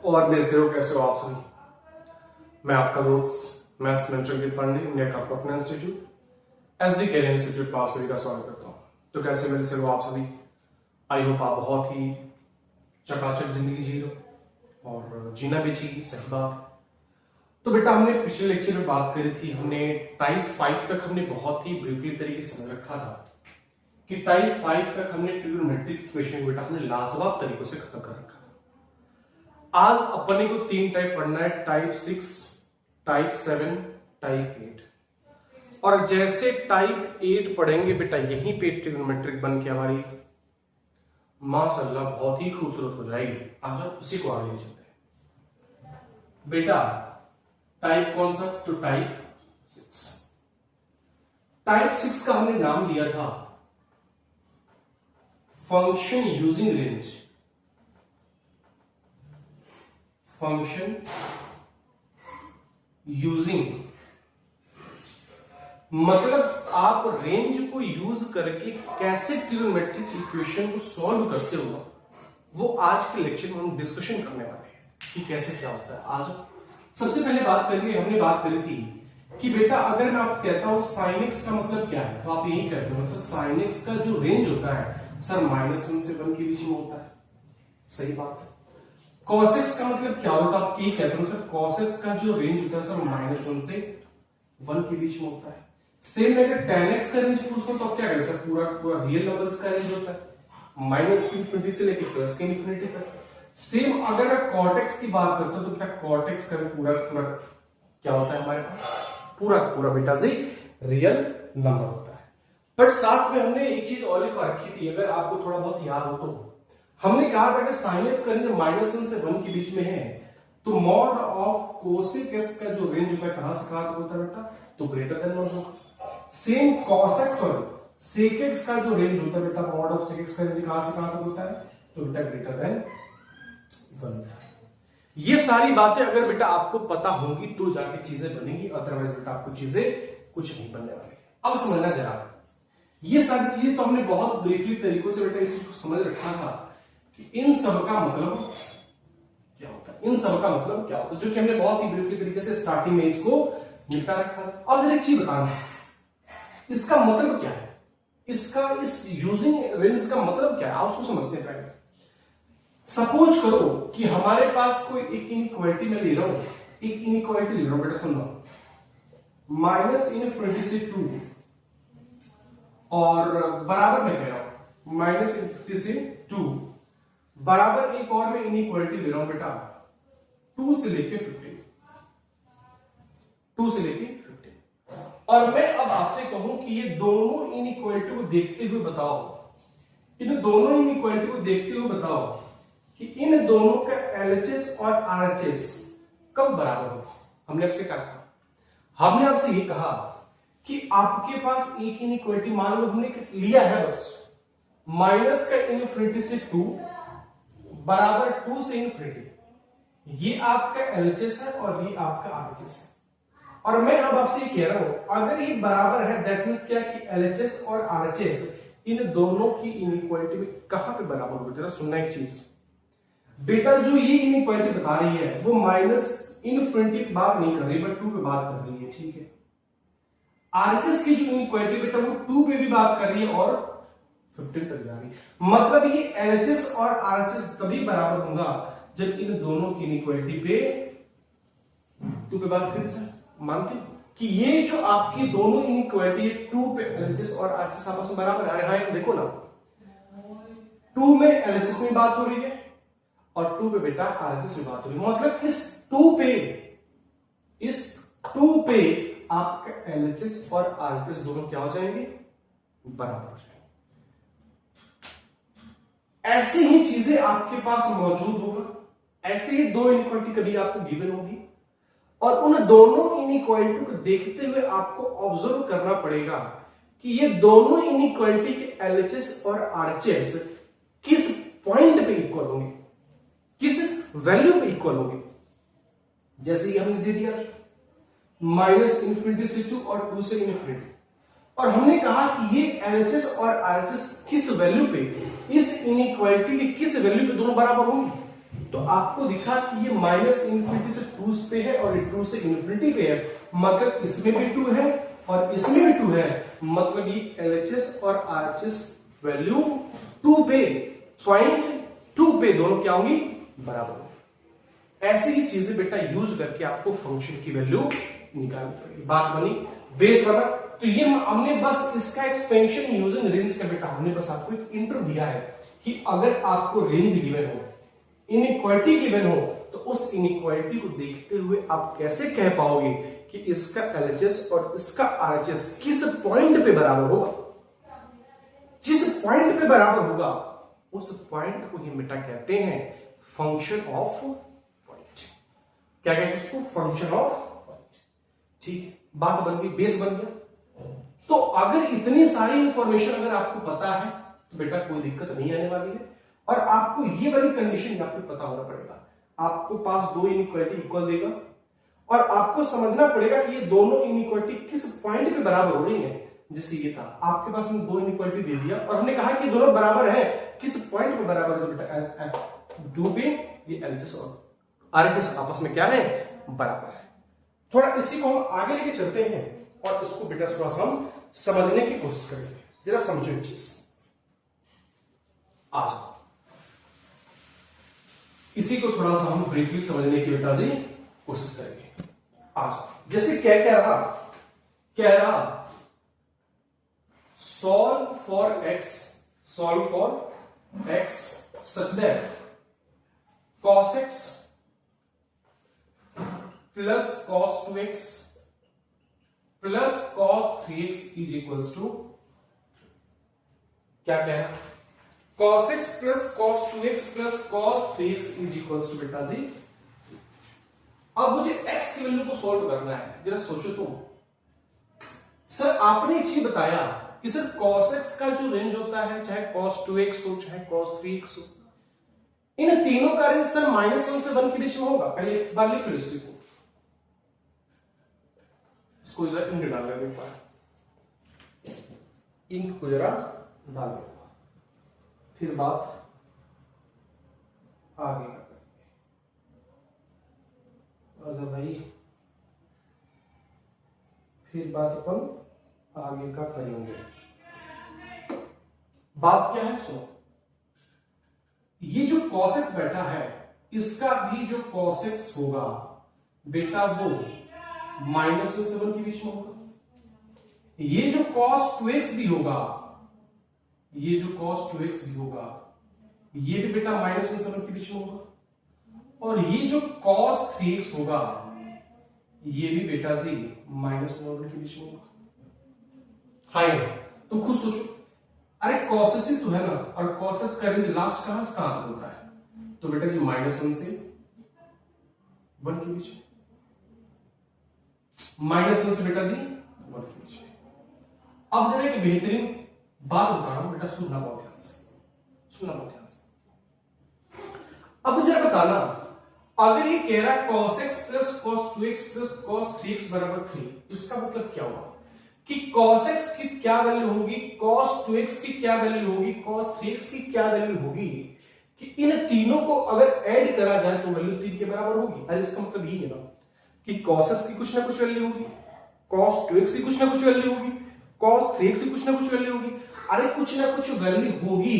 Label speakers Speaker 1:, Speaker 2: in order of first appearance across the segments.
Speaker 1: और मेरे से कैसे हो आप सभी। मैं आपका दोस्त मैथ्स में चंकित पांडे, इंडिया का अपना इंस्टीट्यूट एसडी कैरियर इंस्टीट्यूट पर आप सभी का स्वागत करता हूँ। तो कैसे मेरे से हो आप सभी। आई होप आप बहुत ही चकाचक जिंदगी जी रहे हो और जीना भी चाहिए, सही बात। तो बेटा हमने पिछले लेक्चर में बात करी थी, हमने टाइप 5 तक हमने बहुत ही ब्रीफली तरीके से समझ रखा था कि टाइप 5 तक हमने ट्रिग्नोमेट्रिक इक्वेशन बेटा हमने लाजवाब तरीकों से खत्म कर रखा। आज अपने को 3 टाइप पढ़ना है, टाइप 6, टाइप 7, टाइप 8। और जैसे टाइप 8 पढ़ेंगे बेटा यहीं पे ट्रिग्नोमेट्रिक बन के हमारी माशाअल्लाह बहुत ही खूबसूरत हो जाएगी। आज हम उसी को आगे ले चलते हैं बेटा। टाइप कौन सा? तो टाइप 6। टाइप 6 का हमने नाम दिया था function using range. Function using मतलब आप रेंज को यूज करके कैसे ट्रिग्नोमेट्रिक इक्वेशन को सॉल्व करते हो, वो आज के लेक्चर में हम डिस्कशन करने वाले हैं कि कैसे क्या होता है। आज सबसे पहले हमने बात करी थी कि बेटा अगर मैं आपको कहता हूं sin x का मतलब क्या है, तो आप यही कहते हो मतलब sin x का जो रेंज होता है सर -1 से 1 के बीच में होता है, सही बात है। cos x का मतलब क्या होता है, आप यही कहते हो सर cos x का जो रेंज होता है सर -1 से 1 के बीच में होता है। सेम अगर tan x का रेंज पूछता हूं तो आप क्या करेंगे सर, पूरा रियल नंबर्स का रेंज होता है -∞ से लेकर +∞ तक। सेम अगर मैं cot x की बात करता हूं तो बेटा cot x का पूरा क्या होता है हमारे पास, पूरा बेटा जी रियल नंबर होता है। बट साथ में हमने एक चीज और लिखवा रखी थी, अगर आपको थोड़ा बहुत याद हो तो हमने कहा था कि sin x का रेंज -1 से 1 के बीच में है तो मॉड ऑफ cosec x का जो रेंज होता है कहां से कहां तक होता है बेटा, तो ग्रेटर देन 1 होगा। सेम cos x और sec x का जो रेंज होता है बेटा, मॉड ऑफ sec x का रेंज कहां से कहां तक होता है, तो बेटा ग्रेटर देन 1। ये सारी बातें अगर बेटा आपको पता होंगी तो जाके चीजें बनेंगी, अदरवाइज बेटा आपको चीजें कुछ नहीं बनने वाली। अब समझना जरा, ये सारी चीजें तो हमने बहुत ब्रीफली तरीकों से बेटा इस चीज को समझ रखा था कि इन सब का मतलब क्या होता है, इन सब का मतलब क्या होता है, जो कि हमने बहुत ही ब्रीफली तरीके से स्टार्टिंग में इसको निपटा रखा था। अब एक चीज बताना, इसका मतलब क्या है, इसका इस यूजिंग रेंज का मतलब क्या है, आप उसको समझते हैं। सपोज करो कि हमारे पास कोई एक इनइक्वालिटी में ले रहा हूं, एक इनइक्वालिटी ले रहा हूं बेटा, सुनो -∞ से 2 और बराबर में कह रहा हूं -∞ से 2 बराबर एक और मैं इनइक्वालिटी ले रहा हूं बेटा 2 से लेके 15, 2 से लेके 15। और मैं अब आपसे कहूं कि ये दोनों इनइक्वालिटी को देखते हुए बताओ, इन दोनों इनइक्वालिटी को देखते हुए बताओ कि इन दोनों का LHS और RHS कब बराबर होगा। हमने आपसे कहा, हमने आपसे ये कहा कि आपके पास एक इनइक्वालिटी मान लो हमने लिया है बस माइनस का ∞ से 2 बराबर 2 से ∞, ये आपका LHS है और ये आपका RHS है। और मैं अब आपसे ये कह रहा हूं अगर ये बराबर है दैट मींस क्या कि LHS और RHS इन दोनों की इनइक्वालिटी में कहां पे बराबर होगा। जरा सुनना एक चीज बेटा, जो ये इनइक्वालिटी बता रही है वो -∞ की बात नहीं कर रही बट 2 पे बात कर रही है, ठीक है। RHS की जो इनइक्वालिटी बेटा वो 2 पे भी बात कर रही है और 15 तक जा रही है। मतलब ये LHS और RHS तभी बराबर होगा जब इन दोनों की इनइक्वालिटी पे 2 पे बात करें। सर मानते कि ये जो आपकी दोनों इनइक्वालिटी 2 पे LHS और RHS आपस में बराबर है। हाँ देखो ना, 2 में LHS में बात हो रही है और 2 पे बेटा RHS में बात हो रही है। मतलब इस 2 पे आपका LHS और RHS दोनों क्या हो जाएंगे, बराबर हो जाएंगे। ऐसे ही चीजें आपके पास मौजूद होगा, ऐसे ही 2 इनइक्वालिटी कभी आपको गिवन होगी और उन दोनों इनइक्वालिटी को देखते हुए आपको ऑब्जर्व करना पड़ेगा कि ये दोनों इनइक्वालिटी के LHS और RHS किस पॉइंट पे इक्वल होंगे, किस वैल्यू पे इक्वल होंगे। जैसे कि हमने दे दिया -∞ से 2 और 2 से ∞, और हमने कहा कि ये LHS और RHS किस वैल्यू पे, इस इनइक्वालिटी के किस वैल्यू पे दोनों बराबर होंगे। तो आपको दिखा कि ये माइनस इन्फिनिटी से 2 पे है और ये 2 से इन्फिनिटी पे है, मतलब इसमें भी 2 है और इसमें भी 2 है, मतलब ये LHS और RHS वैल्यू 2 पे, पॉइंट 2 पे दोनों क्या होंगी, बराबर होंगी। ऐसी ही चीजें बेटा यूज करके आपको फंक्शन की वैल्यू निकालनी पड़ेगी। बात बनी, बेस बना। तो ये हमने बस इसका एक्सपेंशन यूजिंग रेंज का बेटा हमने बस आपको एक इंट्रो दिया है कि अगर आपको रेंज गिवन हो, इनइक्वालिटी गिवन हो, तो उस इनइक्वालिटी को देखते हुए आप कैसे कह पाओगे कि इसका LHS और इसका RHS किस पॉइंट पे बराबर होगा। जिस पॉइंट पे बराबर होगा उस पॉइंट को ही बेटा कहते हैं फंक्शन ऑफ पॉइंट। क्या कहते हैं उसको, फंक्शन ऑफ पॉइंट। ठीक है, बात बन गई, बेस बन गया। तो अगर इतनी सारी इंफॉर्मेशन अगर आपको पता है तो बेटा कोई दिक्कत नहीं आने वाली है। और आपको ये वाली कंडीशन आपको पता होना पड़ेगा, आपको पास दो इनइक्वालिटी इक्वल देगा और आपको समझना पड़ेगा कि ये दोनों इनइक्वालिटी किस पॉइंट पे बराबर हो रही है। जैसे ये था, आपके पास में दो इनइक्वालिटी दे दिया और हमने कहा कि दोनों बराबर है, किस पॉइंट पे बराबर है बेटा, 2 पे ये LHS और RHS आपस में क्या है, बराबर है। थोड़ा इसी को हम आगे लेके चलते हैं और इसको बेटा थोड़ा सा हम समझने की कोशिश करेंगे। जरा समझो एक चीज, आ जाओ इसी को थोड़ा सा हम ब्रीफली समझने की बेटा जी कोशिश करेंगे। आ जाओ, जैसे क्या कह रहा solve for x such that cos x plus cos 2x plus cos 3x is equals to, क्या कह रहा है, cos x plus cos 2x plus cos 3x is equals to बेटा जी। अब मुझे x की वैल्यू को सॉल्व करना है। जरा सोचो तुम, सर आपने एक चीज बताया कि सर cos x का जो रेंज होता है, चाहे cos 2x हो चाहे cos 3x हो, इन तीनों का रेंज सर -1 से 1 के बीच में होगा। पहले एक बार लिख लो इसको जरा इंक डाल लेते एक बार, इंक को जरा डाल दो, फिर बात आगे का करेंगे भाई, फिर बात अपन आगे का करेंगे। बात क्या है, सुनो, ये जो cos x बैठा है इसका भी जो cos x होगा बेटा वो -1 से 1 के बीच में होगा। ये जो cos 2x भी होगा, ये जो cos 2x भी होगा, ये भी बेटा -1 से 1 के बीच में होगा। और ये जो cos 3x होगा, ये भी बेटा जी -1 से 1 के बीच में होगा। हाय, तुम खुद सोचो, अरे cos ही तो है ना, और cos का रेंज लास्ट कहां से कहां तक होता है, तो बेटा जी -1 से 1 के बीच में, -1 से बेटा जी 1 के बीच में। अब जरा एक बेहतरीन बात बता रहा हूं बेटा, सुनना बहुत ध्यान से, सुनना बहुत ध्यान से। अब जरा बताना, अगर ये कह रहा है cos x plus cos 2x plus cos 3x बराबर 3, इसका मतलब क्या होगा कि cos x की क्या वैल्यू होगी, cos 2x की क्या वैल्यू होगी, cos 3x की क्या वैल्यू होगी, कि इन तीनों को अगर ऐड करा जाए तो वैल्यू 3 के बराबर होगी। अरे इसका मतलब यही है ना कि cos x की कुछ ना कुछ वैल्यू होगी, cos 2x की कुछ ना कुछ वैल्यू होगी, cos 3x की कुछ ना कुछ वैल्यू होगी। अरे कुछ ना कुछ वैल्यू होगी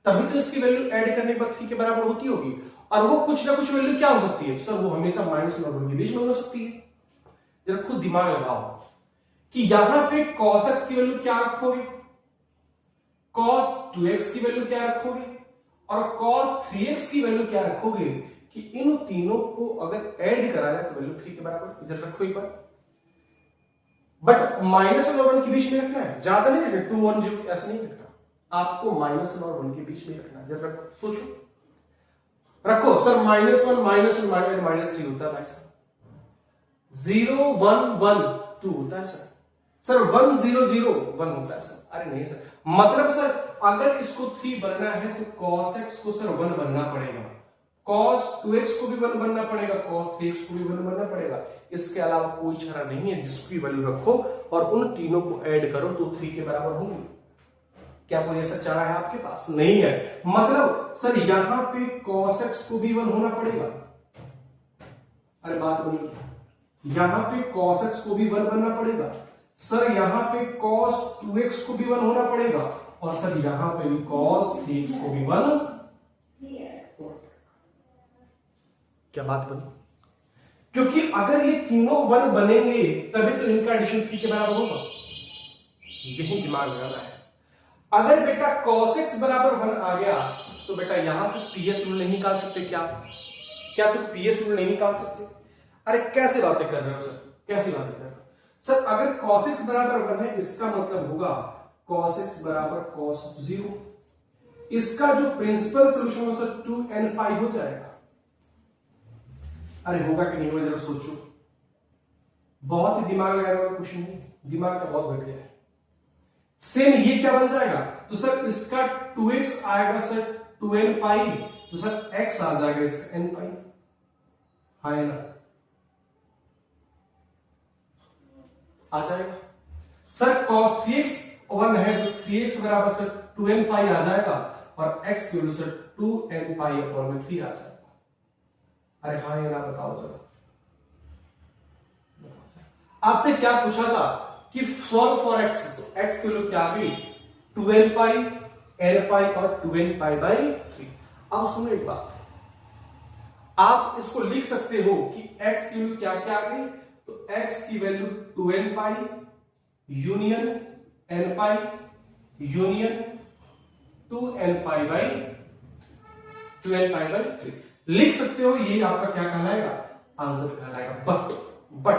Speaker 1: तभी तो इसकी वैल्यू ऐड करने के बाद 3 के बराबर होती होगी। और वो कुछ ना कुछ वैल्यू क्या हो सकती है, सर वो हमेशा -1 और 1 के बीच में हो सकती है। जरा खुद दिमाग लगाओ कि यहां पे cos x की वैल्यू क्या रखोगे, cos 2x की वैल्यू क्या रखोगे और cos 3x की वैल्यू क्या रखोगे, कि इन तीनों को अगर ऐड करा जाए तो वैल्यू 3 के बराबर इधर रखो एक बार। बट -1 और 1 के बीच में रखना है, ज्यादा नहीं रखना, 2 1 0 ऐसा नहीं रखना, आपको -1 और 1 के बीच में रखना है। जरा सोचो, रखो सर -1 -3 होता है भाई साहब, 0 1 1 2 होता है सर 1 0 0 1 होता है सर। अरे नहीं सर, मतलब सर अगर इसको 3 बनना है तो cos x को सर 1 बनना पड़ेगा, cos 2x को भी 1 बनना पड़ेगा, cos 3x को भी 1 बनना पड़ेगा। इसके अलावा कोई चारा नहीं है, जिसकी वैल्यू रखो और उन तीनों को ऐड करो तो 3 के बराबर होंगे। क्या कोई ऐसा चारा है आपके पास? नहीं है। मतलब सर यहां पे cos x को भी 1 होना पड़ेगा। अरे बात बनी, यहां पे cos x को भी 1 बनना पड़ेगा। सर यहां पे cos 2x को भी 1 होना पड़ेगा, और सर यहां पे भी cos 3x को भी 1। क्या बात बनी? क्योंकि अगर ये तीनों 1 बनेंगे तभी तो इनका एडिशन 3 के बराबर होगा। यही दिमाग लगाना है। अगर बेटा cos x बराबर 1 आ गया तो बेटा यहां से PS रूल नहीं निकाल सकते क्या? क्या तुम PS रूल नहीं निकाल सकते? अरे कैसे बातें कर रहे हो सर, कैसी बातें कर रहे हो सर? अगर cos x बराबर 1 है इसका मतलब होगा cos x बराबर cos 0। इसका जो प्रिंसिपल सोल्यूशन हो सर 2n पाई हो जाएगा। अरे होगा कि नहीं होगा जरा सोचो। बहुत ही दिमाग लगाने वाला क्वेश्चन है, दिमाग का बहुत बढ़ गया है। सेम ये क्या बन जाएगा? तो सर इसका 2x आएगा सर 2n पाई, तो सर x आ जाएगा इसका n पाई। हाँ ना, आ जाएगा। सर cos 3x 1 है तो 3x बराबर सर 2n पाई आ जाएगा, और x की value sir 2n pi upon 3 आ जाएगा। अरे हाँ या ना बताओ जरा। आपसे क्या पूछा था कि सॉल्व फॉर x, तो x की वैल्यू क्या आ गई? 2n पाई, n पाई और 2n पाई बाई 3। अब सुनो एक बात, आप इसको लिख सकते हो कि x की वैल्यू क्या क्या आ गई? तो x की value 2n pi union n pi union 2n pi by 2n pi by 3 लिख सकते हो। ये आपका क्या कहलाएगा? आंसर कहलाएगा। बट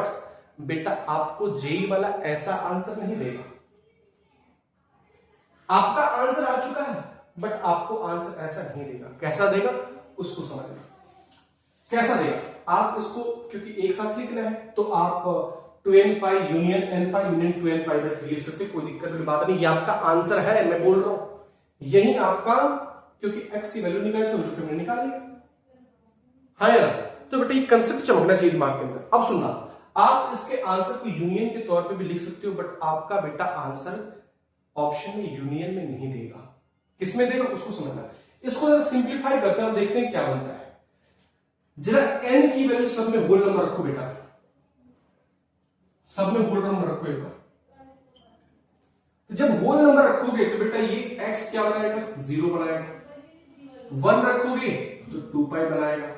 Speaker 1: बेटा आपको जेई वाला ऐसा आंसर नहीं देगा। आपका आंसर आ चुका है बट आपको आंसर ऐसा नहीं देगा। कैसा देगा उसको समझना। कैसा देगा? आप इसको क्योंकि एक साथ लिखना है तो आप 2n pi union n pi union 2n pi by 3 लिख सकते, कोई दिक्कत वाली बात नहीं। ये आपका आंसर है, मैं बोल रहा हूं यही आपका, क्योंकि x की वैल्यू निकाली तो जो हमने निकाल लिया। हाँ यार, तो बेटा ये कंसेप्ट चमकना चाहिए दिमाग के अंदर। अब सुनना, आप इसके आंसर को यूनियन के तौर पे भी लिख सकते हो, बट आपका बेटा आंसर ऑप्शन में यूनियन में नहीं देगा। किसमें देगा उसको समझना। इसको जरा सिंप्लीफाई करते हैं और देखते हैं क्या बनता है। जरा n की वैल्यू सब में होल नंबर रखो बेटा, सब में होल नंबर रखो एक बार। तो जब होल नंबर रखोगे तो बेटा ये x क्या बनाएगा? 0 बनाएगा। 1 रखोगे तो 2 पाई बनाएगा,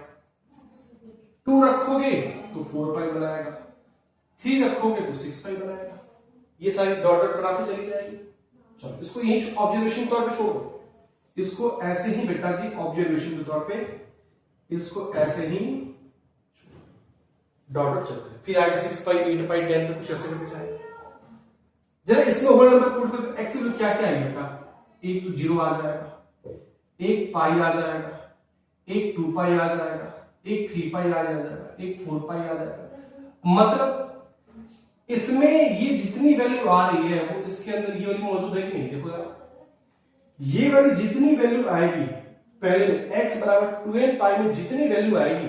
Speaker 1: 2 रखोगे तो 4 पाई बनाएगा, 3 रखोगे तो 6 पाई बनाएगा। ये सारी डॉट डॉट बनाते चली जाएगी। चलो इसको यही ऑब्जर्वेशन के तौर पे छोड़ दो, इसको ऐसे ही बेटा जी ऑब्जर्वेशन के तौर पे इसको ऐसे ही डॉट डॉट चलते हैं। फिर आगे 6 पाई 8 पाई 10 पे कुछ ऐसे करके जाएगा। जरा इसमें होल नंबर पुट करते तो एक्स की क्या क्या आएगा बेटा? एक तो 0 आ जाएगा, एक पाई आ जाएगा, एक 2 पाई आ जाएगा, एक 3 पाई आ जाएगा, एक 4 पाई आ जाएगा। मतलब इसमें ये जितनी वैल्यू आ रही है वो इसके अंदर ये वाली मौजूद है कि नहीं? देखो जरा, ये वाली जितनी वैल्यू आएगी पहले x बराबर 2n पाई में जितनी वैल्यू आएगी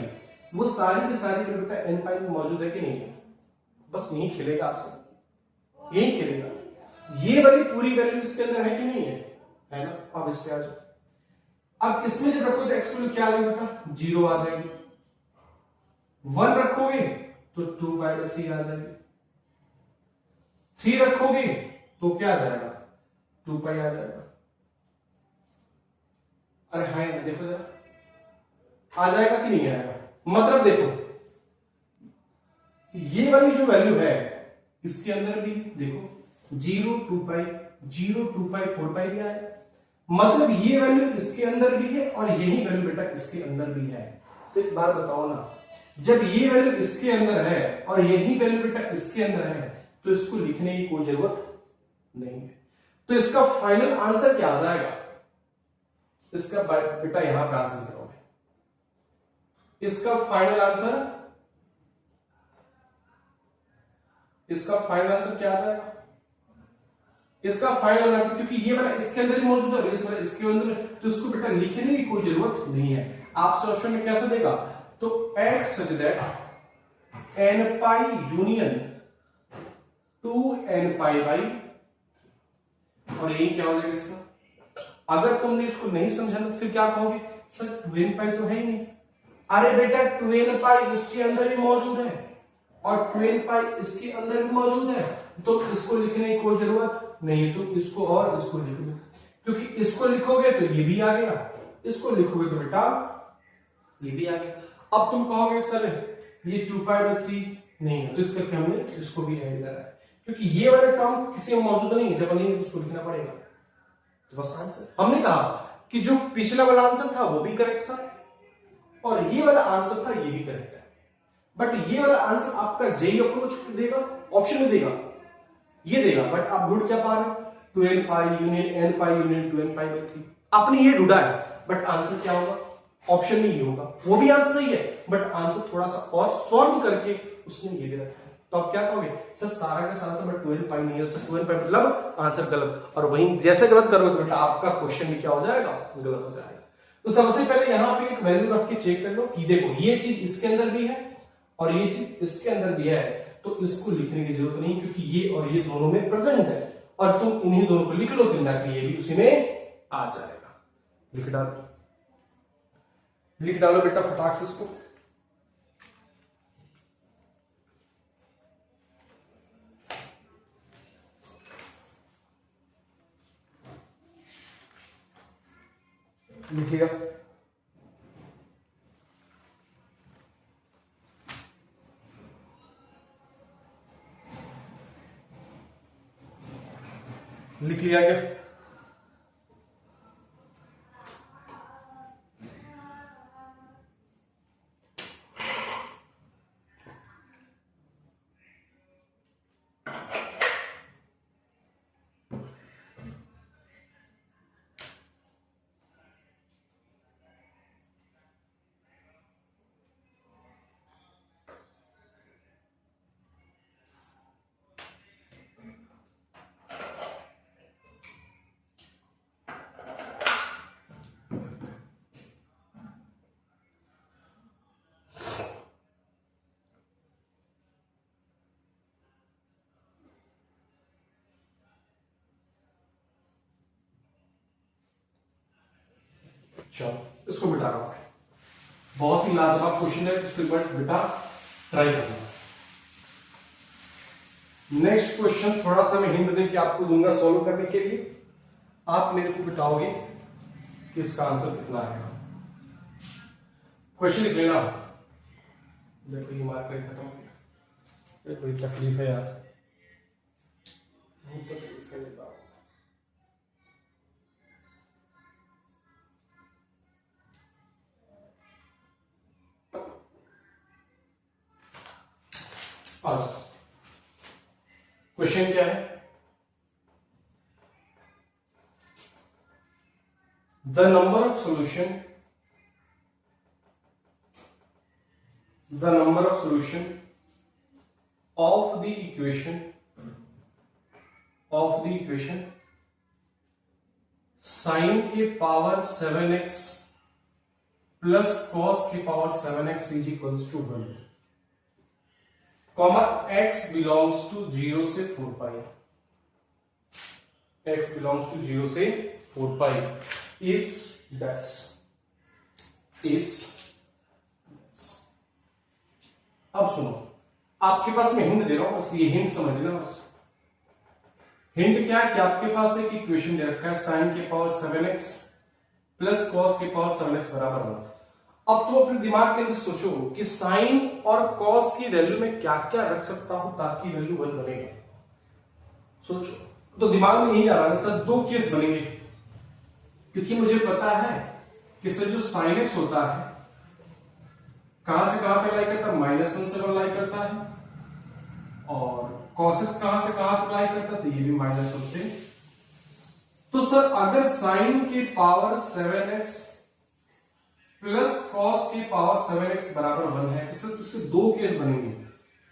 Speaker 1: वो सारी की सारी वैल्यू बेटा n पाई में मौजूद है कि नहीं है? बस यही खेलेगा आपसे, यही खेलेगा। ये वाली पूरी वैल्यू इसके अंदर है कि नहीं है? है ना? अब इस पे आ जाओ। अब इसमें जब रखोगे तो x वैल्यू क्या आ जाएगी बेटा? 0 आ जाएगी। 1 रखोगे तो 2 पाई बाई 3 आ जाएगी, 3 रखोगे तो क्या आ जाएगा? 2 पाई आ जाएगा। अरे हाँ देखो जरा, आ जाएगा कि नहीं आएगा? मतलब देखो ये वाली जो वैल्यू है इसके अंदर भी देखो 0 2 पाई 0 2 पाई 4 पाई भी आएगा। मतलब ये वैल्यू इसके अंदर भी है और यही वैल्यू बेटा इसके अंदर भी है। तो एक बार बताओ ना, जब ये वैल्यू इसके अंदर है और यही वैल्यू बेटा इसके अंदर है तो इसको लिखने की कोई जरूरत नहीं है। तो इसका फाइनल आंसर क्या आ जाएगा? इसका बेटा यहां पर आंसर करोगे, इसका फाइनल आंसर क्या आ जाएगा? इसका फाइनल आंसर, क्योंकि ये वाला इसके अंदर ही मौजूद है, इस वाला इसके अंदर, तो इसको बेटा लिखने की कोई जरूरत नहीं है। आपसे ऑप्शन में कैसे देगा? तो x such that n pi union 2 n pi by, और यही क्या हो जाएगा इसका। अगर तुमने इसको नहीं समझा तो फिर क्या कहोगे, सर 2n पाई तो है ही नहीं। अरे बेटा 2n पाई इसके अंदर भी मौजूद है और 2n पाई इसके अंदर भी मौजूद है, तो इसको लिखने की कोई जरूरत नहीं है। तो इसको और इसको लिख दो, क्योंकि इसको लिखोगे तो ये भी आ गया, इसको लिखोगे तो बेटा ये भी आ गया। अब तुम कहोगे सर ये 2π/3 नहीं है, तो इस करके हमने इसको भी ऐड करा है, क्योंकि ये वाला टर्म किसी में मौजूद नहीं है, जब नहीं है तो उसको लिखना पड़ेगा। तो बस आंसर हमने कहा कि जो पिछला वाला आंसर था वो भी करेक्ट था और ये वाला आंसर था ये भी करेक्ट है, बट ये वाला आंसर आपका जेई अप्रोच देगा, ऑप्शन में देगा, ये देगा, बट आप ढूंढ क्या पा रहे हो, 2n पाई यूनियन n पाई यूनियन 2n पाई/3। आपने ये ढूंढा है, बट आंसर क्या होगा, ऑप्शन में ये होगा। वो भी आंसर सही है, बट आंसर थोड़ा सा और सॉल्व करके उसने ये दे रखा है। तो आप क्या कहोगे, सर सारा का सारा तो बट 2n पाई नहीं है, सर 2n पाई मतलब आंसर गलत। और वहीं जैसे गलत करोगे तो बेटा आपका क्वेश्चन भी क्या हो जाएगा, गलत हो जाएगा। तो सबसे पहले यहां पे एक वैल्यू रख के चेक कर लो कि देखो ये चीज इसके अंदर भी है और ये चीज इसके अंदर भी है, तो इसको लिखने की जरूरत नहीं, क्योंकि ये और ये दोनों में प्रेजेंट है और तुम इन्हीं दोनों को लिख लो, तो ये भी उसी में आ जाएगा। लिख डालो बेटा फटाक से इसको। लिखिएगा। लिख लिया क्या? चलो इसको मिटा रहा हूं, बहुत ही लाजवाब क्वेश्चन है, इसको एक बार बेटा ट्राई करना। नेक्स्ट क्वेश्चन थोड़ा सा मैं हिंट देके आपको दूंगा सॉल्व करने के लिए, आप मेरे को बताओगे कि इसका आंसर कितना आएगा। क्वेश्चन लिख लेना। देखो ये मार्कर खत्म हो गया, बड़ी तकलीफ है यार, नहीं तो तकलीफ है बेटा। क्वेश्चन क्या है, the number of solution of the equation sin के पावर 7x प्लस cos के power 7x is equals to 1, comma x belongs to 0 से 4 पाई, x बिलोंग्स टू 0 से 4 पाई इज डैश इज। अब सुनो, आपके पास मैं हिंट दे रहा हूं, बस ये हिंट समझ लेना। बस हिंट क्या है कि आपके पास एक इक्वेशन दे रखा है sin के पावर 7x प्लस cos के पावर 7x बराबर 1। अब तो अपने दिमाग के अंदर सोचो कि sin और cos की वैल्यू में क्या क्या रख सकता हूं ताकि वैल्यू 1 बनेगा। सोचो, तो दिमाग में यही आ रहा है सर दो केस बनेंगे, क्योंकि मुझे पता है कि सर जो sin x होता है कहां से कहां तक लाई करता है, -1 से 1 लाई करता है, और cos x कहां से कहां तक लाई करता है, तो ये भी -1 से। तो सर अगर sin के पावर 7x प्लस cos के पावर 7x बराबर 1 है, तो सर इसके दो केस बनेंगे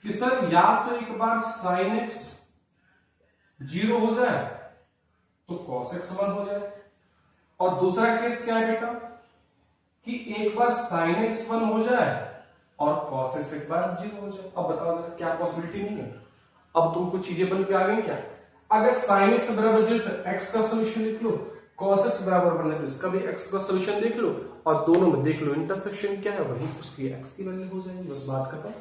Speaker 1: कि सर या तो एक बार sin x 0 हो जाए तो cos x 1 हो जाए, और दूसरा केस क्या है बेटा कि एक बार sin x 1 हो जाए और cos x एक बार 0 हो जाए। अब बताओ क्या पॉसिबिलिटी नहीं है? अब तुमको चीजें बन के आ गई क्या? अगर sin x बराबर 0 तो x का सोल्यूशन लिख लो, cos x बराबर 1 है तो इसका भी x का सोल्यूशन देख लो, और दोनों में देख लो इंटरसेक्शन क्या है, वही उसकी x की वैल्यू हो जाएगी। बस बात खत्म।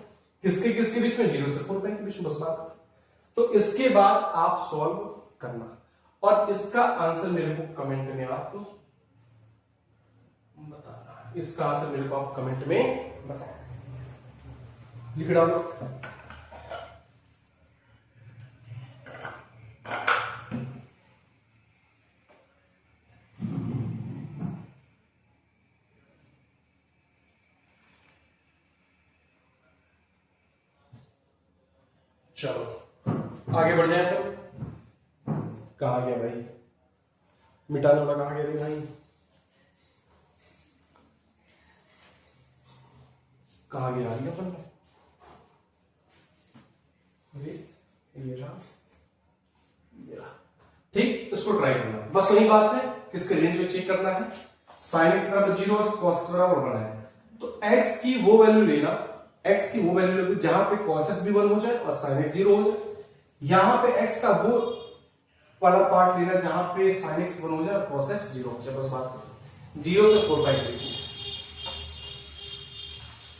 Speaker 1: किसके किसके बीच में, 0 से 4 पाई के बीच में, बस बात खत्म। तो इसके बाद आप सॉल्व करना, और इसका आंसर मेरे को कमेंट में आप बताना। इसका आंसर मेरे को आप कमेंट में बताओ, लिख डालो। चलो आगे बढ़ जाए। तो कहा गया भाई, मिटाने वाला कहा गया भाई, कहा गया आ गया अपन, ये रहा। ठीक, इसको ट्राई करना, बस वही बात है, किसके रेंज में चेक करना है। sin x बराबर 0 और cos x बराबर 1 है, तो x की वो वैल्यू लेना, x की वो वैल्यू लेना जहां पे cos x भी 1 हो जाए और sin x 0 हो जाए। यहां पे x का वो वाला पार्ट लेना जहां पे sin x 1 हो जाए और cos x 0 हो जाए। बस बात करो, 0 से 4 पाई के बीच में।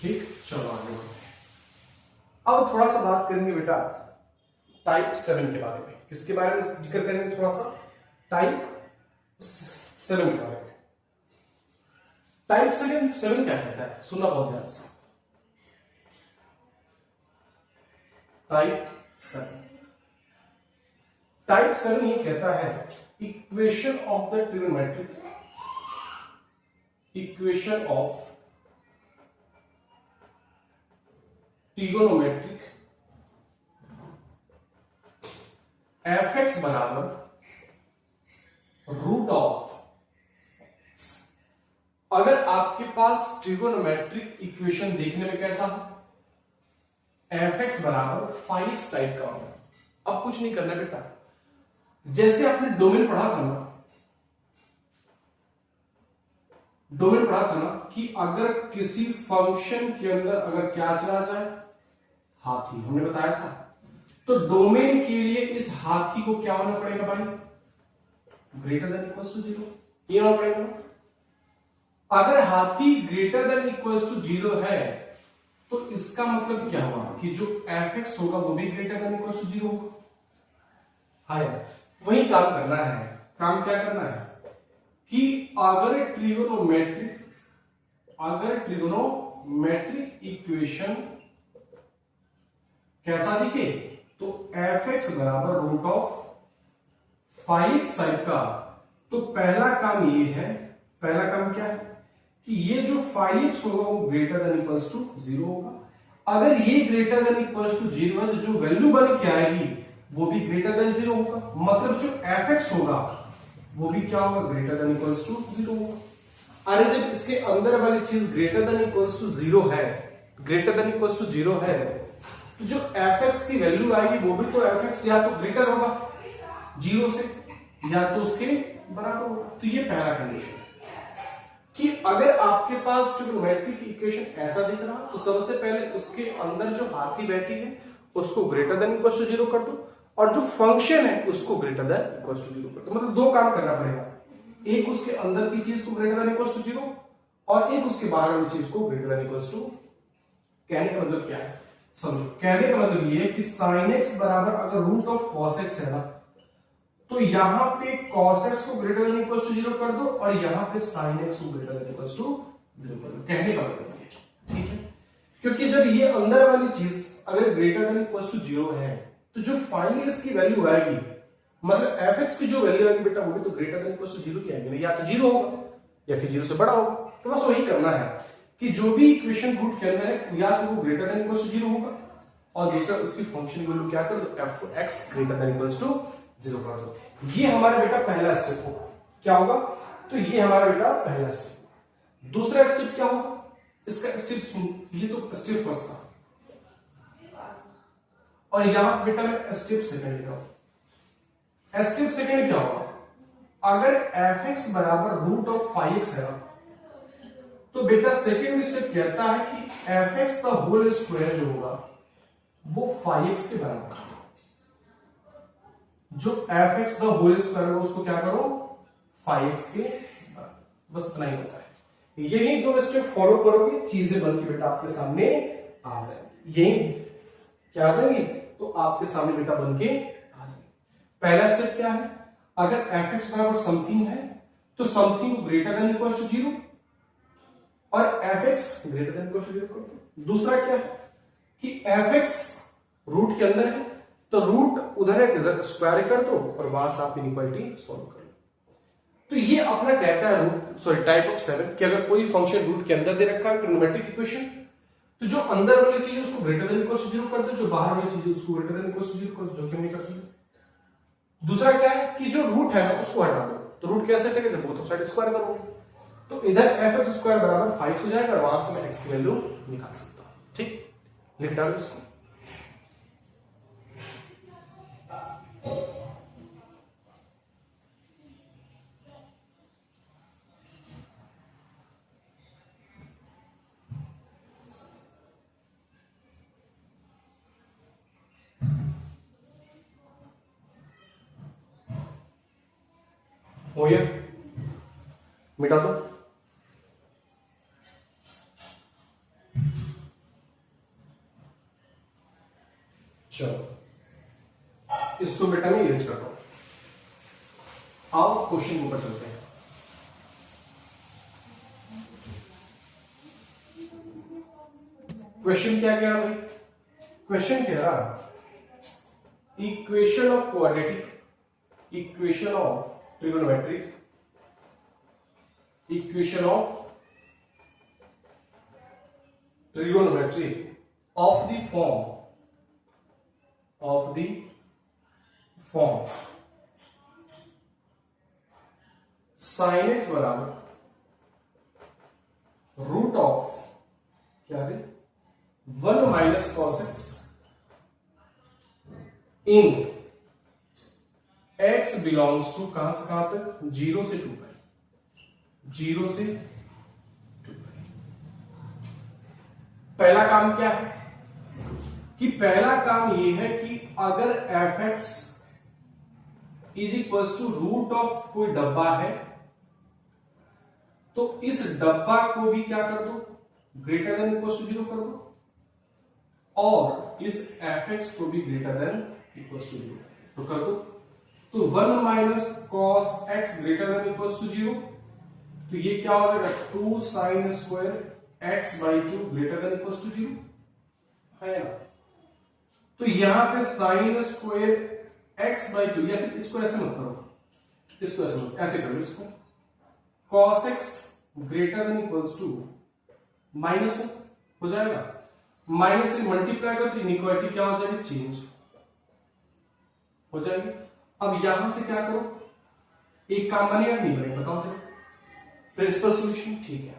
Speaker 1: ठीक, चलो आगे बढ़ते हैं। अब थोड़ा सा बात करेंगे बेटा टाइप 7 के बारे में। किसके बारे में जिक्र करेंगे, थोड़ा सा टाइप 7 के बारे में। टाइप 7 क्या कहता है, सुनना बहुत ध्यान से। टाइप 7 ये कहता है equation of the trigonometric, equation of trigonometric fx बराबर रूट ऑफ, अगर आपके पास ट्रिगोनोमेट्रिक इक्वेशन देखने में कैसा हो, fx बराबर 5x टाइप का होगा। अब कुछ नहीं करना बेटा, जैसे आपने डोमेन पढ़ा था ना, डोमेन पढ़ा था ना कि अगर किसी फंक्शन के अंदर अगर क्या चला जाए, हाथी, हमने बताया था, तो डोमेन के लिए इस हाथी को क्या होना पड़ेगा भाई, ग्रेटर देन इक्वल टू 0, ये होना पड़ेगा। अगर हाथी ग्रेटर देन इक्वल टू 0 है तो इसका मतलब क्या हुआ कि जो fx होगा वो भी ग्रेटर देन इक्वल टू 0 होगा। हाँ यार, वही काम करना है। काम क्या करना है कि अगर ट्रिगोनोमेट्रिक इक्वेशन कैसा दिखे, तो fx बराबर रूट ऑफ 5x टाइप का, तो पहला काम ये है, पहला काम क्या है कि ये जो 5x होगा वो ग्रेटर देन इक्वल्स टू 0 होगा। अगर ये ग्रेटर देन इक्वल्स टू 0 है तो जो वैल्यू बन के आएगी वो भी ग्रेटर देन 0 होगा, मतलब जो fx होगा वो भी क्या होगा, ग्रेटर देन इक्वल्स टू 0 होगा। अरे जब इसके अंदर वाली चीज ग्रेटर देन इक्वल्स टू 0 है, ग्रेटर देन इक्वल्स टू 0 है, तो जो fx की वैल्यू आएगी वो भी तो fx या तो ग्रेटर होगा 0 से या तो उसके बराबर होगा। तो ये पहला कंडीशन है कि अगर आपके पास ट्रिग्नोमेट्रिक इक्वेशन ऐसा दिख रहा तो सबसे पहले उसके अंदर जो हाथी बैठी है उसको ग्रेटर देन इक्वल टू 0 कर दो, और जो फंक्शन है उसको ग्रेटर देन इक्वल टू 0 कर दो। मतलब दो काम करना पड़ेगा, एक उसके अंदर की चीज को ग्रेटर देन इक्वल टू 0 और एक उसके बाहर वाली चीज को ग्रेटर देन इक्वल टू। कहने का मतलब क्या है समझो, कहने का मतलब ये है कि sin x बराबर अगर रूट ऑफ cos x है ना, तो यहां पे cos x को ग्रेटर देन इक्वल टू 0 कर दो और यहां पे sin x को ग्रेटर देन इक्वल टू 0 कर दो। कहने का मतलब ये, ठीक है, क्योंकि जब ये अंदर वाली चीज अगर ग्रेटर देन इक्वल टू 0 है तो जो फाइनली इसकी वैल्यू आएगी, मतलब fx की जो वैल्यू आएगी बेटा वो भी तो ग्रेटर देन इक्वल टू 0 की आएगी, या तो 0 होगा या फिर 0 से बड़ा होगा। तो बस वही करना है कि जो भी इक्वेशन रूट के अंदर है या तो वो ग्रेटर देन इक्वल टू 0 होगा और दूसरा उसकी फंक्शन की वैल्यू क्या कर दो, f(x) greater than equal to 0 कर दो। ये हमारा बेटा पहला स्टेप होगा। क्या होगा, तो ये हमारा बेटा पहला स्टेप। दूसरा स्टेप क्या होगा, इसका स्टेप सुन, ये तो स्टेप फर्स्ट था और यहां बेटा मैं स्टेप सेकंड लिखा हूं। स्टेप सेकंड क्या होगा, अगर fx बराबर रूट ऑफ 5x है तो बेटा सेकंड स्टेप कहता है कि fx का होल स्क्वायर जो होगा वो 5x के बराबर। जो f x the whole square है उसको क्या करो 5x के बराबर। बस इतना ही होता है। यही दो स्टेप फॉलो करोगे चीजें बन के बेटा आपके सामने आ जाएंगी। यही क्या आ जाएंगी तो आपके सामने बेटा बन के आ जाएंगी। पहला स्टेप क्या है, अगर एफ एक्स बराबर समथिंग है तो something greater than equal to 0 और f x greater than equal to 0 कर दो। दूसरा क्या है कि एफ एक्स रूट के अंदर है तो रूट उधर है इधर स्क्वायर कर दो और वहां से आप इनइक्वालिटी सॉल्व कर लो। तो ये अपना कहता है रूट सॉरी टाइप ऑफ 7 कि अगर कोई फंक्शन रूट के अंदर दे रखा है ट्रिग्नोमेट्रिक इक्वेशन तो जो अंदर वाली चीज है उसको ग्रेटर देन इक्वल टू 0 कर दो, जो बाहर वाली चीज है उसको ग्रेटर देन इक्वल टू 0 कर दो, जो कि हमने कर दिया। दूसरा क्या है कि जो रूट है ना उसको हटा दो तो रूट कैसे हटेगा जब बोथ ऑफ साइड स्क्वायर करोगे तो इधर एफ एक्स स्क्वायर बराबर 5 हो जाएगा और वहां से मैं एक्स की वैल्यू निकाल सकता हूं। ठीक, लिख डालो इसको। हो गया, मिटा दो। चलो इसको बेटा मैं इरेज करता हूं। आओ क्वेश्चन ऊपर चलते हैं। क्वेश्चन क्या कह रहा भाई, क्वेश्चन कह रहा equation of quadratic equation of trigonometric equation of trigonometry of the form sin x बराबर रूट ऑफ क्या है 1 minus cos x in x belongs to कहां से कहां तक 0 से 2 पाई 0 से 2 पाई। पहला काम क्या है कि पहला काम यह है कि अगर f x is equal to root of कोई डब्बा है तो इस डब्बा को भी क्या कर दो ग्रेटर देन इक्वल टू 0 कर दो और इस एफ एक्स को भी ग्रेटर देन इक्वल टू 0 तो कर दो। तो 1 minus cos x greater than equal to 0 तो ये क्या हो जाएगा 2 sine square x by 2 greater than equal to 0 है ना। तो यहां पे साइन स्क्वायर एक्स बाई 2 या फिर इसको ऐसे मत करो इसको ऐसे मत ऐसे करो इसको cos x greater than equals to minus हो जाएगा माइनस से मल्टीप्लाई करो तो इनइक्वालिटी क्या हो जाएगी चेंज हो जाएगी। अब यहां से क्या करो एक काम बनेगा नहीं बनेगा बताओ तो प्रिंसिपल सॉल्यूशन ठीक है।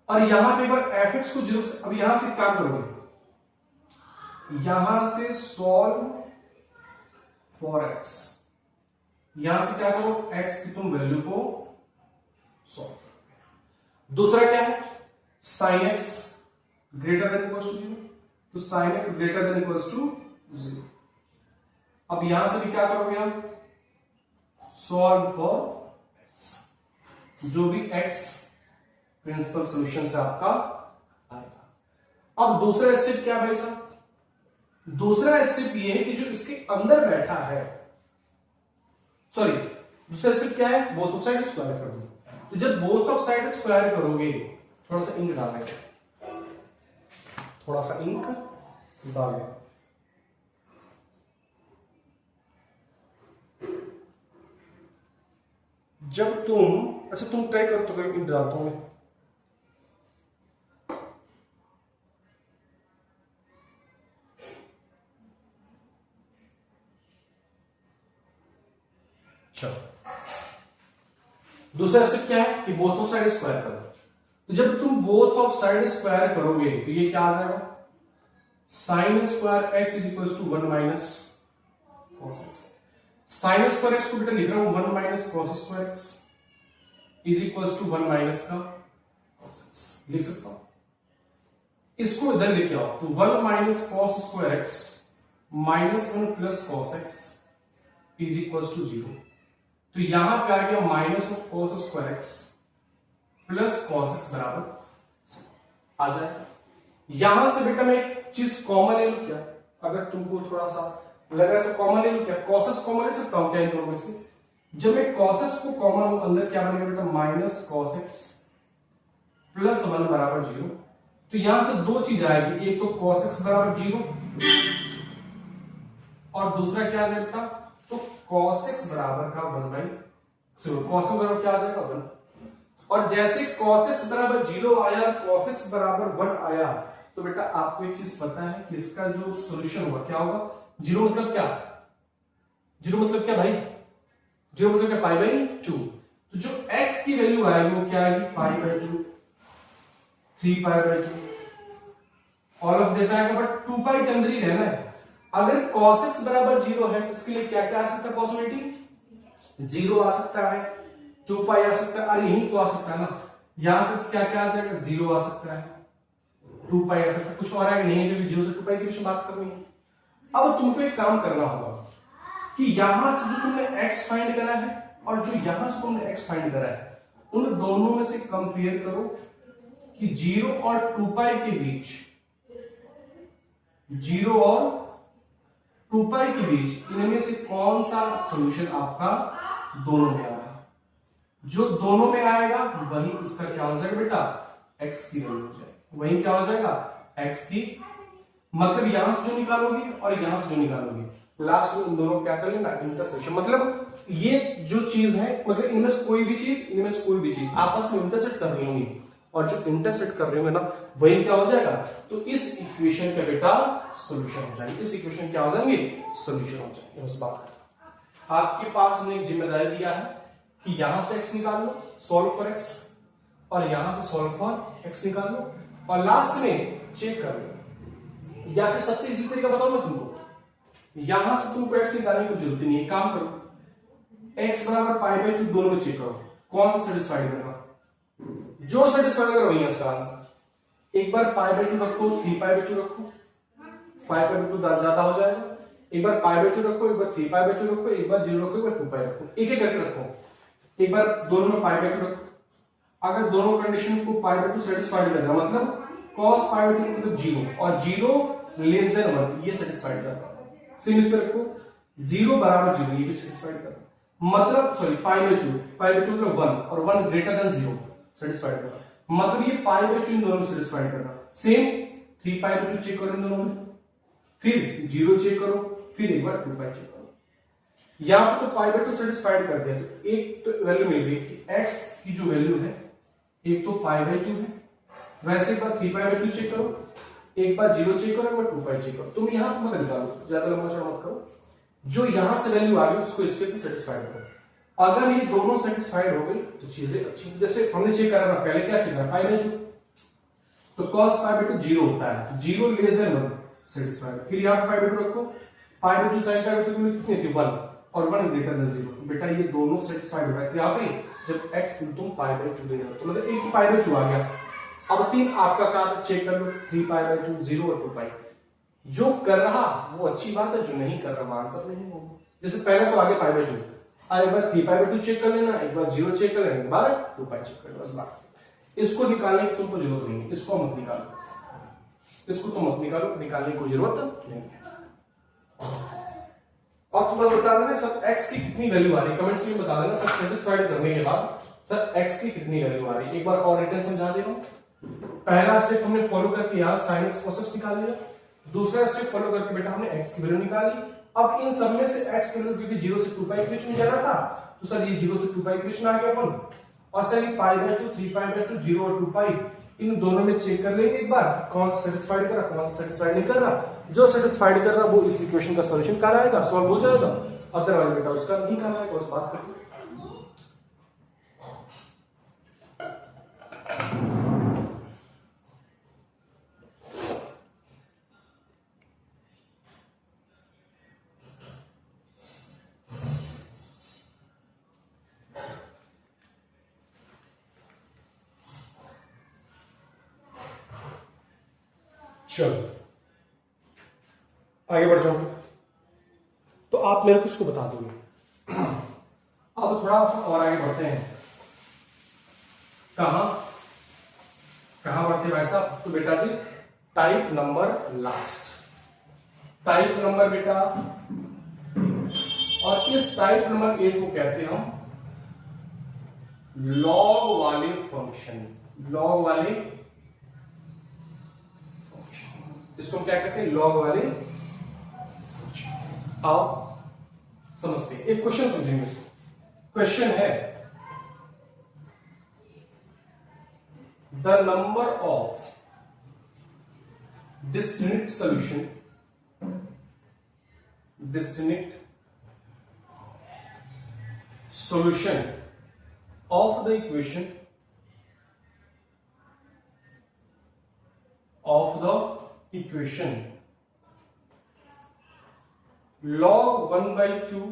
Speaker 1: और यहां पे बार एफ एक्स को 0 से अब यहां से काम करोगे यहां से सॉल्व फॉर एक्स यहां से क्या करो एक्स की तुम वैल्यू को सॉल्व करो। दूसरा क्या है sine x greater than equals to 0 तो sine x greater than equals to 0। अब यहां से भी क्या करोगे आप सॉल्व फॉर जो भी एक्स प्रिंसिपल सॉल्यूशन से आपका आएगा। अब दूसरा स्टेप क्या भाई साहब दूसरा स्टेप ये है कि जो इसके अंदर बैठा है सॉरी दूसरा स्टेप क्या है बोथ ऑफ साइड स्क्वायर कर दो। तो जब बोथ ऑफ साइड स्क्वायर करोगे थोड़ा सा इंक डालेंगे थोड़ा सा इंक डालें जब तुम अच्छा तुम ट्राई कर तो इंक डालता हूं मैं दूसरा स्टेप क्या है कि बोथ ऑफ साइड स्क्वायर करो। तो जब तुम बोथ ऑफ साइड स्क्वायर करोगे तो ये क्या आ जाएगा sine square x is equal to 1 minus cos x. Sine square x को बेटा लिख रहा हूं 1 minus cos square x is equal to 1 minus का कॉस एक्स लिख सकता हूं। इसको इधर लेके आओ तो 1 minus cos square x minus 1 plus cos x is equal to 0। तो यहां पे आ गया minus of cos square x plus cos x बराबर आ जाएगा। यहां से बेटा मैं एक चीज कॉमन ले लू क्या, अगर तुमको थोड़ा सा लग रहा है तो कॉमन ले लू क्या, cos एक्स कॉमन ले सकता हूं क्या इन दोनों में से। जब मैं cos एक्स को कॉमन अंदर क्या बनेगा बेटा माइनस cos एक्स प्लस 1 बराबर 0। तो यहां से दो चीज आएगी, एक तो cos एक्स बराबर 0 और दूसरा क्या आ जाएगा तो cos x बराबर का 1/, cos x बराबर क्या आ जाएगा 1। और जैसे cos x बराबर 0 आया, cos x बराबर 1 आया, तो बेटा आपको एक चीज पता है कि इसका जो सॉल्यूशन होगा क्या होगा। 0 मतलब क्या, 0 मतलब क्या भाई, 0 मतलब क्या π/2। तो जो x की वैल्यू आएगी वो क्या आएगी π/2, 3π/2 ऑल ऑफ देता है, बट 2π के अंदर ही रहना है। अगर cos x बराबर 0 है तो इसके लिए क्या क्या आ सकता है पॉसिबिलिटी, 0 आ सकता है, 2π आ सकता है, अरे यही तो आ सकता है ना, यहां से क्या क्या आ जाएगा 0 आ सकता है, 2π आ सकता है, कुछ और आएगा नहीं, क्योंकि 0 से 2π के बीच में बात करनी है। अब तुमको एक काम करना होगा कि यहां से जो तुमने x फाइंड करा है और जो यहां से तुमने x फाइंड करा है, उन दोनों में से कंपेयर करो कि 0 और 2π के बीच, 0 और 2π के बीच इनमें से कौन सा सॉल्यूशन आपका दोनों में आ रहा है। जो दोनों में आएगा वही इसका क्या हो जाएगा बेटा x की वैल्यू हो जाएगी, वही क्या हो जाएगा x की, मतलब यहां से जो निकालोगे और यहां से जो निकालोगे लास्ट में उन दोनों क्या कर लेना इंटरसेक्शन। मतलब ये जो चीज है, मतलब इनमें से कोई भी चीज आपस में इंटरसेक्ट कर रही होंगी, और जो इंटरसेक्ट कर रहे होंगे ना वही क्या हो जाएगा, तो इस इक्वेशन का बेटा सॉल्यूशन हो जाएंगे, इस इक्वेशन क्या हो जाएंगे सॉल्यूशन हो जाएंगे। उस बात का आपके पास ने एक जिम्मेदारी दिया है कि यहां से x निकाल लो, सॉल्व फॉर x, और यहां से सॉल्व फॉर x निकाल लो, और लास्ट में चेक कर लो। या फिर सबसे इजी तरीका बताओ मैं तुमको, यहां से तुमको x निकालने की जरूरत नहीं है, काम करो x बराबर π/2 दोनों में चेक करो कौन सा सेटिस्फाइड करना, जो सेटिस्फाई करो वही है इसका आंसर। एक बार π/2 रखो, 3π/2 रखो, 5/2 ज्यादा हो जाएगा, एक बार π/2 रखो, एक बार 3π/2 रखो, एक बार 0 रखो, एक बार 2π रखो, एक एक करके रखो। एक बार दोनों में π/2 रखो, अगर दोनों कंडीशन को π/2 सेटिस्फाइड कर रहा मतलब cos π/2 मतलब 0 और 0 लेस देन 1 ये सेटिस्फाइड कर रहा है। सेम इस पे रखो 0 बराबर 0 ये भी सेटिस्फाइड कर रहा है, मतलब सॉरी π/2 मतलब 1 और 1 ग्रेटर देन 0 सेटिस्फाइड कर रहा है, मतलब ये π/2 इन दोनों में सेटिस्फाइड कर रहा है। सेम 3π/2 चेक करो इन दोनों में, फिर 0 चेक करो, फिर एक बार 2π चेक करो। यहां पर तो π/2 सेटिस्फाइड कर दिया, तो एक तो वैल्यू मिल गई कि x की जो वैल्यू है एक तो π/2 है, वैसे एक बार 3π/2 चेक करो, एक बार 0 चेक करो, एक बार 2π चेक करो। तुम यहां मत निकालो, ज्यादा लंबा चौड़ा मत करो, जो यहां से वैल्यू आ गई उसको इसके भी सेटिस्फाइड करो। अगर ये दोनों सेटिस्फाइड हो गई तो चीजें अच्छी, जैसे हमने चेक करा था पहले, क्या चेक करा π/2, तो cos π/2 0 होता है, 0 लेस देन 1 सेटिस्फाइड। फिर यहां π/2 रखो, π/2 sin π/2 की वैल्यू कितनी थी 1 और 1 ग्रेटर देन 0, बेटा ये दोनों सेटिस्फाइड हो रहा है यहाँ पे जब x तुम π/2 दे रहे हो, तो मतलब एक π/2 आ गया। अब 3 आपका काम चेक कर लो, 3π/2 0 और 2π, जो कर रहा वो अच्छी बात है, जो नहीं कर रहा आंसर नहीं होगा। जैसे पहले तो आगे π/2, एक बार 3π/2 चेक कर लेना, एक बार 0 चेक कर लेना, एक बार 2π चेक कर लेना, बस बात। इसको निकालने की तुमको जरूरत नहीं है, इसको मत निकालो, इसको तो मत निकालो, निकालने की कोई जरूरत नहीं है। और तुम बस बता देना सर x की कितनी वैल्यू आ रही है, कमेंट्स में बता देना सर, सेटिस्फाइड करने के बाद सर x की कितनी वैल्यू आ रही है। एक बार और रिटर्न समझा दे रहा हूं, पहला स्टेप हमने फॉलो करके यहां sin x cos x निकाल लिया, दूसरा स्टेप फॉलो करके बेटा हमने x की वैल्यू निकाली। अब इन सब में से x की वैल्यू क्योंकि 0 से 2π के बीच में जाना था, तो सर ये 0 से 2π के बीच में आ गया अपन, और सर ये π/2 3π/2 0 और 2π इन दोनों में चेक कर लेंगे एक बार कौन सेटिस्फाइड कर रहा, कौन सेटिस्फाइड नहीं कर रहा। जो सेटिस्फाइड कर रहा वो इस इक्वेशन का सॉल्यूशन कहाँ आएगा, सॉल्व हो जाएगा, अदरवाइज बेटा उसका नहीं करना है, उस बात करते। चलो आगे बढ़ जाओगे तो आप मेरे को इसको बता दोगे थोड़ा और आगे बढ़ते हैं। कहां बढ़ते भाई साहब? तो बेटा जी type number last, type number बेटा, और इस टाइप नंबर 8 को कहते हैं हम लॉग वाले फंक्शन, लॉग वाले फंक्शन, इसको क्या कहते हैं? लॉग वाले फंक्शन। आओ समझते हैं, एक क्वेश्चन समझेंगे इसको। क्वेश्चन है the number of distinct solution of the equation log 1 by 2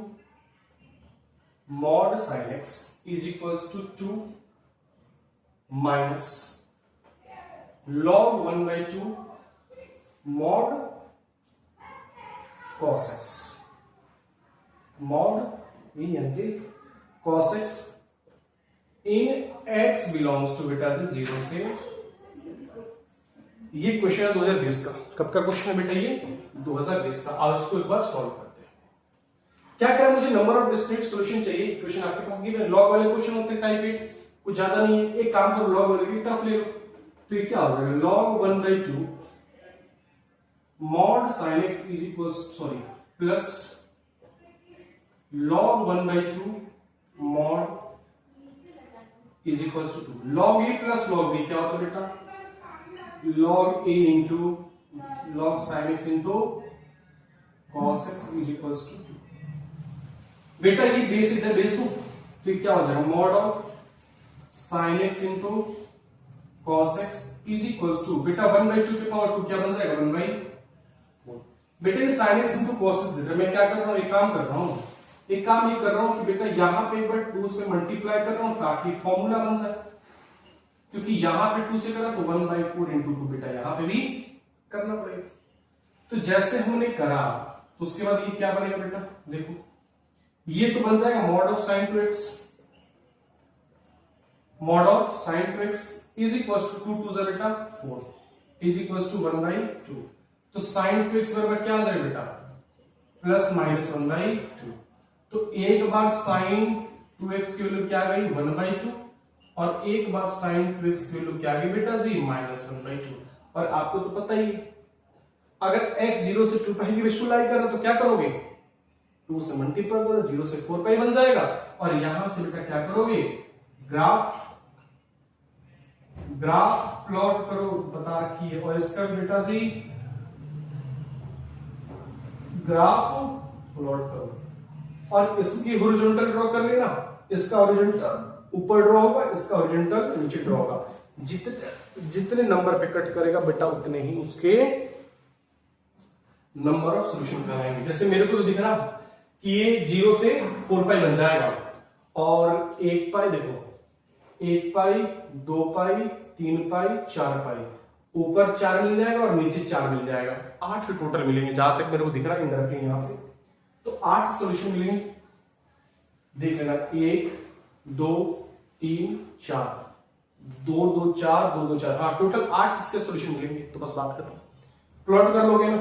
Speaker 1: mod sin x is equals to 2 minus log 1 by 2 mod cos x, mod यानी cos x in x belongs to बेटा 0 से। ये question है 2020 का। कब का question है बेटा? ये 2020 का। आज इसको एक बार सॉल्व करते हैं। क्या करें? मुझे नंबर ऑफ डिस्क्रीट सॉल्यूशन चाहिए। इक्वेशन आपके पास गिवन है, लॉग वाले क्वेश्चन होते हैं टाइप 8, कुछ ज्यादा नहीं है। एक काम करो, लॉग वाले की तरफ ले लो, तो ये क्या हो जाएगा? log 1 by 2 mod sin x is equals plus log 1 by 2 mod is equals to 2। log a plus log b क्या होता है बेटा? log a into log sin x into cos x is equals to 2। बेटा ये base इधर base दो, तो ये क्या हो जाएगा? mod of sin x into cos x is equals to बेटा 1 by 2 के पावर 2 क्या बन जाएगा? 1 by 4। बेटा ये sin x into cos x देता है। मैं क्या कर रहा हूँ? एक काम कर रहा हूँ, एक काम ये कर रहा हूं कि बेटा यहां पे एक बार 2 से मल्टीप्लाई कर रहा हूं ताकि फॉर्मूला बन जाए, क्योंकि यहां पे 2 से करा तो 1 by 4 into 2 बेटा यहां पे भी करना पड़ेगा। तो जैसे हमने करा तो उसके बाद ये क्या बनेगा बेटा? देखो ये तो बन जाएगा mod of sin 2x, mod of sin 2x is equals to 2 2 बेटा 4 is equals to 1 by 2। तो sin 2x बराबर क्या आ जाएगा बेटा? Plus minus 1 by 2। तो एक बार sin 2x की वैल्यू क्या आ गई? 1 by 2, और एक बार sin 2x की वैल्यू क्या आ गई बेटा जी? Minus 1 by 2। और आपको तो पता ही अगर x 0 से 2 पाई की विजुअलाइज करना तो क्या करोगे? 2 से मल्टीप्लाई करो, 0 से 4 पाई बन जाएगा, और यहां से बेटा क्या करोगे? ग्राफ प्लॉट करो, बता रखी है। और इसका बेटा जी ग्राफ प्लॉट करो, और इसकी हॉरिजॉन्टल ड्रॉ कर लेना। इसका हॉरिजॉन्टल ऊपर ड्रॉ होगा, इसका हॉरिजॉन्टल नीचे ड्रॉ होगा। जितने नंबर पे कट करेगा बेटा उतने ही उसके नंबर ऑफ सॉल्यूशन बनाएंगे। जैसे मेरे को तो दिख रहा कि ये 0 से 4 पाई बन जाएगा, और 1 पाई देखो, 1 पाई 2 पाई 3 पाई 4 पाई, ऊपर 4 मिल जाएगा और नीचे 4 मिल जाएगा। 8 टोटल मिलेंगे जहां तक मेरे को दिख रहा है इंडायरेक्टली यहां से। तो 8 सॉल्यूशन मिलेंगे, देख लेना। 1 2 3 4, 2 2 4 2 2 4, हाँ टोटल 8 इसके सॉल्यूशन मिलेंगे। तो बस बात खत्म। प्लॉट कर लोगे ना,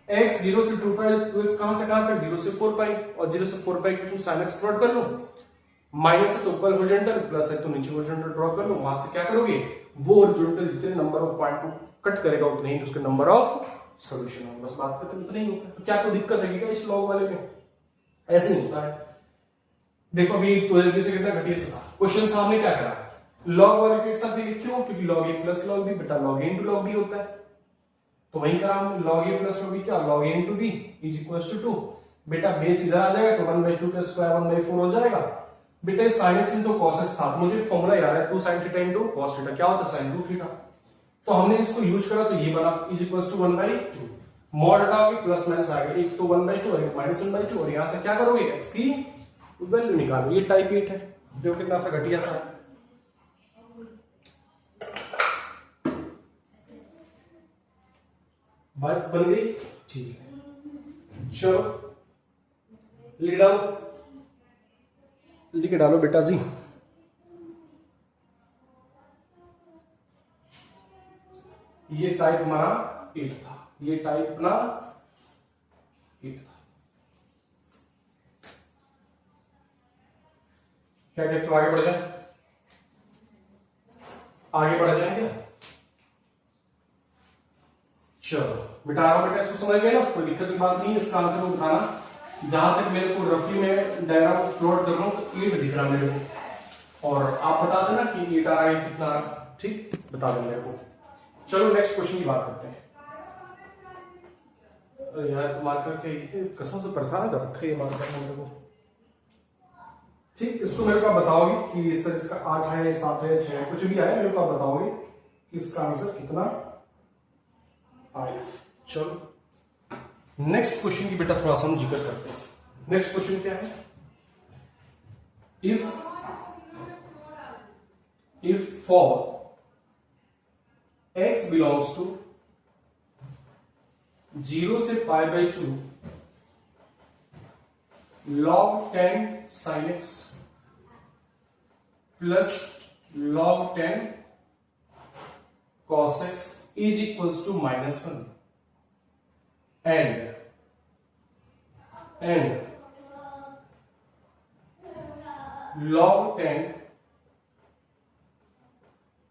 Speaker 1: x 0 से 2 पाई, 2x कहां से कहां तक? 0 से 4 पाई, और 0 से 4 पाई कुछ sin x प्लॉट कर लो। माइनस है तो ऊपर हॉरिजॉन्टल, प्लस है तो नीचे हॉरिजॉन्टल ड्रॉ कर लो। वहां से क्या करोगे? वो हॉरिजॉन्टल जितने नंबर ऑफ पॉइंट को कट करेगा उतने ही उसके नंबर ऑफ सॉल्यूशन होगा। बस बात खत्म। इतना ही होगा। तो क्या कोई दिक्कत है क्या इस लॉग वाले में? ऐसे नहीं होता है। देखो अभी तो जल्दी से कितना घटिया सा क्वेश्चन था, हमने क्या करा? लॉग वाले के एक साथ ही क्यों? क्योंकि log a plus log b बेटा log a into log b होता है, तो वही करा हमने। log a plus log b क्या? log a into b is equals to 2। बेटा बेस इधर आ जाएगा तो 1 by 2 का स्क्वायर 1 by 4 हो जाएगा। बेटा sin x into cos x था, मुझे फॉर्मूला याद है 2 sin theta into cos theta, क्या होता है? sin 2 theta. तो हमने इसको यूज करा तो ये बना is equals to 1 by 2। Mod हटाओगे प्लस माइनस आ गया, एक तो 1 by 2 और एक माइनस 1 by 2, और यहां से क्या करोगे? x की वैल्यू निकालो। ये टाइप 8 है, देखो कितना सा घटिया सा है। बात बन गई? ठीक है, चलो लीड आउट। लिख डालो बेटा जी। ये टाइप हमारा 8 था, ये टाइप अपना 8 था। क्या कहते हो, आगे बढ़ जाए? आगे बढ़ जाए क्या? चलो मिटा रहा हूं बेटा, इसको समझ गए ना, कोई दिक्कत की बात नहीं है। इसका आंसर को उठाना, जहां तक मेरे को रफली में डायग्राम प्लॉट कर रहा हूं तो 8 दिख रहा मेरे को, और आप बता देना कि 8 आ रहा है कितना आ रहा, ठीक, बता देना मेरे को। चलो नेक्स्ट क्वेश्चन की बात करते हैं। अरे यार मार्कर के कसम से परेशान कर रखा है ये मार्कर मेरे को, ठीक। इसको मेरे को आप बताओगे कि सर इसका 8 है, 7 है, 6 है, कुछ भी आए मेरे को आप बताओगे कि इसका आंसर कितना आएगा। चलो नेक्स्ट क्वेश्चन की बेटा थोड़ा सा हम जिक्र करते हैं। नेक्स्ट क्वेश्चन क्या है? If for x belongs to 0 से π/2 log 10 sin x plus log 10 cos x is equals to -1 and log 10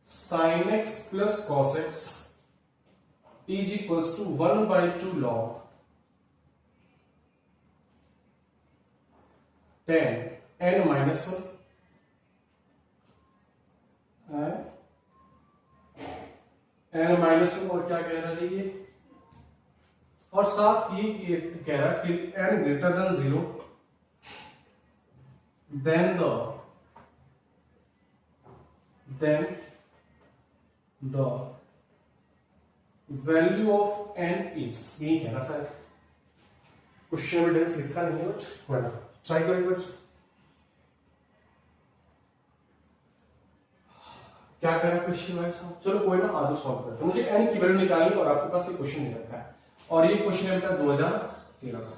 Speaker 1: sin x plus cos x is equals to 1/2 log 10 n minus 1 n minus 1, और क्या कह रहा है ये, और साथ ही ये कह रहा है कि n greater than 0 then the value of n is, यही कहना शायद, क्वेश्चन में डेंस लिखा नहीं है बट वरना ट्राई करो एक बार। क्या करा क्वेश्चन वाइज? चलो कोई ना, आज सॉल्व करते हैं। मुझे n की वैल्यू निकालनी और आपके पास ये क्वेश्चन दे रखा है, और ये क्वेश्चन है बेटा 2013 का।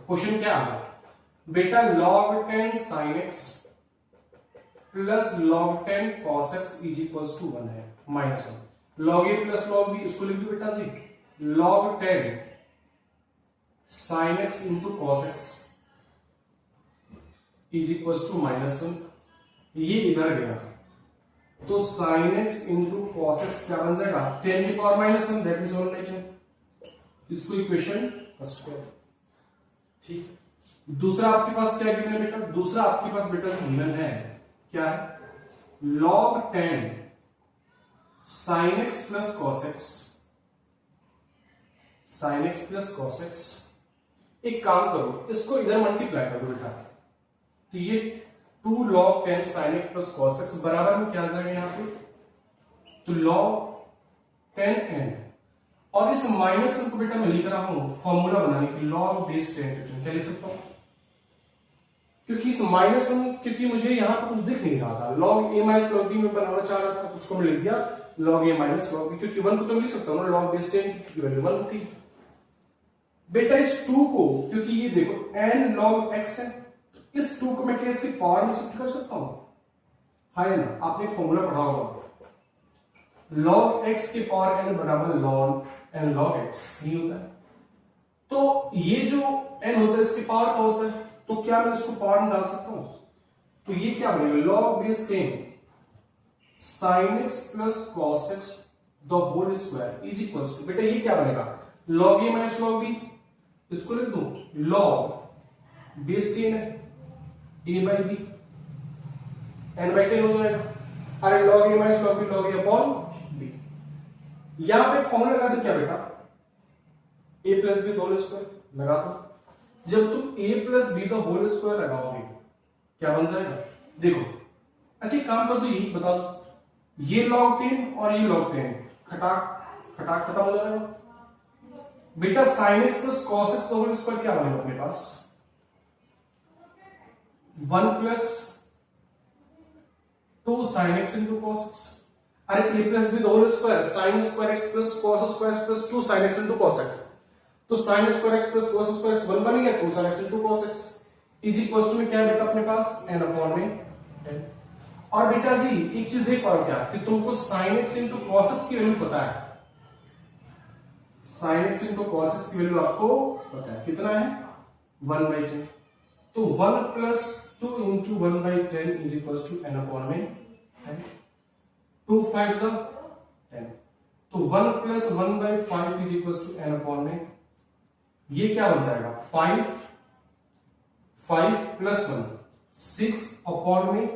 Speaker 1: क्वेश्चन क्या आ जाए बेटा? log 10 sin x plus log 10 cos x is equals to 1 है, -1 log a plus log b, इसको लिख दो बेटा जी, log 10 sin x into cos x is equals to -1। ये इधर गया तो sin x into cos x क्या बन जाएगा? 10 की power -1, that is all right. इसको इक्वेशन फर्स्ट पे, ठीक। दूसरा आपके पास क्या गिवन है बेटा? दूसरा आपके पास बेटा गिवन है, क्या है? log 10 sin x plus cos x, sin x plus cos x। एक काम करो, इसको इधर मल्टीप्लाई कर दो बेटा, तो ये 2 log 10 sin x plus cos x बराबर में क्या आ जाएगा यहाँ पे? तो log 10n, और इस -1 को बेटा मैं लिख रहा हूं फॉर्मूला बनाने के, log बेस 10, क्या लिख सकता हूं? क्योंकि इस -1, क्योंकि मुझे यहां पर कुछ दिख नहीं रहा था, log a minus log b में बनाना चाह रहा था, तो उसको मैं लिख दिया log a minus log b, क्योंकि 1 को तो लिख सकता हूं ना, log बेस 10 की वैल्यू 1 होती है बेटा। इस 2 को, क्योंकि ये देखो n log x है, इस 2 को मैं क्या इसकी पावर में शिफ्ट कर सकता हूं? है ना, आपने फॉर्मूला पढ़ा होगा, log x की पावर n बराबर log n log x नहीं होता है। तो ये जो n होता है इसकी पावर का होता है, तो क्या मैं इसको पावर में डाल सकता हूं? तो ये क्या बनेगा? log base 10 sin x plus cos x the whole square is equals to, बेटा ये क्या बनेगा? log a minus log b, इसको लिख दूं log बेस 10 है a by b, n by 10 हो जाएगा। अरे log a minus log b log a upon b, यहां पे फॉर्मूला लगा दो, क्या बेटा? a plus b whole square लगा दो। जब तुम a प्लस बी का होल स्क्वायर लगाओगे क्या बन जाएगा? देखो, अच्छा एक काम कर दो, यही बता दो, ये log 10 और ये log 10 खटाक खत्म हो जाएगा बेटा। sin x plus cos x का होल स्क्वायर क्या बनेगा अपने पास? 1 plus 2 sin x into cos x। अरे a plus b whole square sin square x plus cos square plus 2 sin x into cos x, तो sin square x plus cos square 1 बन गया, 2 sin x into cos x। Is equal to में क्या है बेटा अपने पास n upon में n। और बेटा जी एक चीज देख और क्या कि तुमको sin x into cos x की वैल्यू पता है, sin x into cos x की वैल्यू आपको पता है कितना है 1/10। तो 1 plus 2 into 1/10 is equal to n upon में 2 5 10। तो 1 plus 1/5 is equal to n upon में, ये क्या बन जाएगा 5 प्लस 1 6 अपॉन में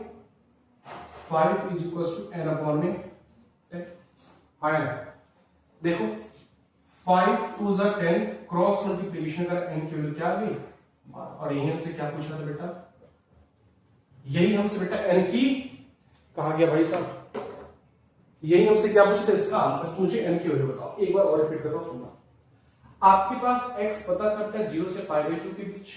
Speaker 1: 5 is equal to n upon में 10। देखो 5 2 जा 10 क्रॉस मल्टीप्लिकेशन का n की वैल्यू क्या आ गई, और यही हमसे क्या पूछा था बेटा, यही हमसे बेटा n की कहा गया भाई साहब, यही हमसे क्या पूछा था इसका आंसर, मुझे n की वैल्यू बताओ। एक बार और रिपीट करता हूं सुनना। आपके पास x पता था बेटा 0 से π/2 के बीच,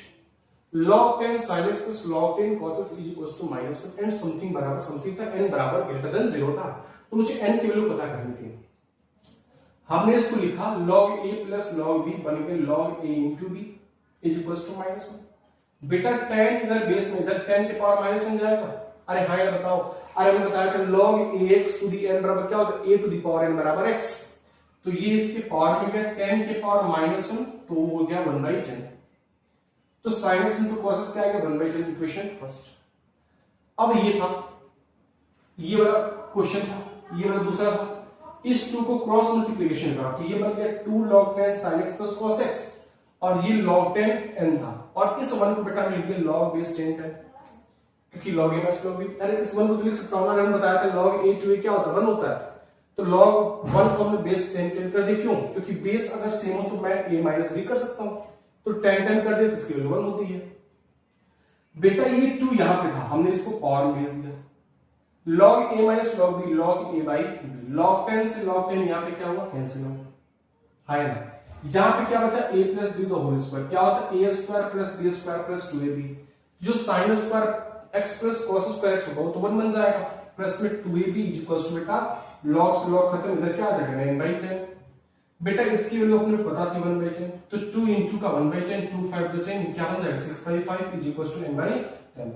Speaker 1: log 10 sin x plus log 10 cos x is equals to -1 and something बराबर समथिंग था, n बराबर ग्रेटर देन 0 था, तो मुझे n की वैल्यू पता करनी थी। हमने इसको लिखा log a plus log b बन के log a into b is equals to -1। बेटा 10 इधर बेस में इधर 10 के पावर -1 जाएगा। अरे हाँ यार बताओ, अरे हमने बताया था log ax to the n बराबर क्या होता है, a to the power n बराबर x, तो ये इसके पावर में गया 10 के पावर -1, तो वो हो गया 1/10। तो sin x into cos x क्या आएगा 1/10 इक्वेशन फर्स्ट। अब ये था, ये वाला क्वेश्चन था, ये वाला दूसरा था, इस 2 को क्रॉस मल्टीप्लिकेशन करा तो ये बन गया 2 log 10 sin x plus cos x, और ये log 10 n था, और इस 1 को बेटा लिख दिया log base 10 क्योंकि log a plus log b, अरे इस 1 को तो लिख सकता हूं ना, मैंने बताया था log a to a क्या होता है 1 होता है, तो log 1 को हमने बेस 10 कर दिया, क्यों, क्योंकि बेस अगर सेम हो तो मैं a माइनस b कर सकता हूं, तो 10 कर दिया तो इसकी वैल्यू 1 होती है। बेटा ये 2 यहां पे था, हमने इसको पावर में भेज दिया, log a minus log b log a by b, log 10 से log 10 यहां पे क्या हुआ कैंसिल हो है ना, यहां पे क्या बचा a प्लस b का होल स्क्वायर, क्या होता है a square plus b square plus 2ab, जो sin square x plus cos square x होगा तो 1 बन जाएगा, प्लस में 2ab इक्वल्स टू बेटा log से log खत्म, इधर क्या आ जाएगा 9/10। बेटा इसकी वैल्यू अपने पता थी 1/10, तो 2 into का 1/10 2 5 to 10 क्या बन जाएगा 6/5 इज इक्वल्स टू n/10।